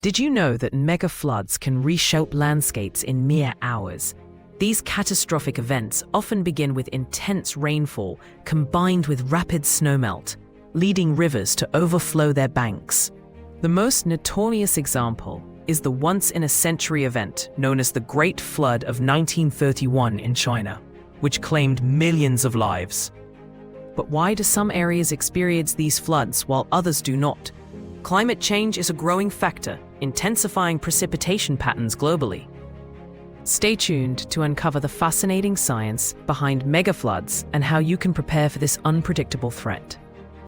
Did you know that mega floods can reshape landscapes in mere hours? These catastrophic events often begin with intense rainfall combined with rapid snowmelt, leading rivers to overflow their banks. The most notorious example is the once-in-a-century event known as the Great Flood of 1931 in China, which claimed millions of lives. But why do some areas experience these floods while others do not? Climate change is a growing factor, intensifying precipitation patterns globally. Stay tuned to uncover the fascinating science behind megafloods and how you can prepare for this unpredictable threat.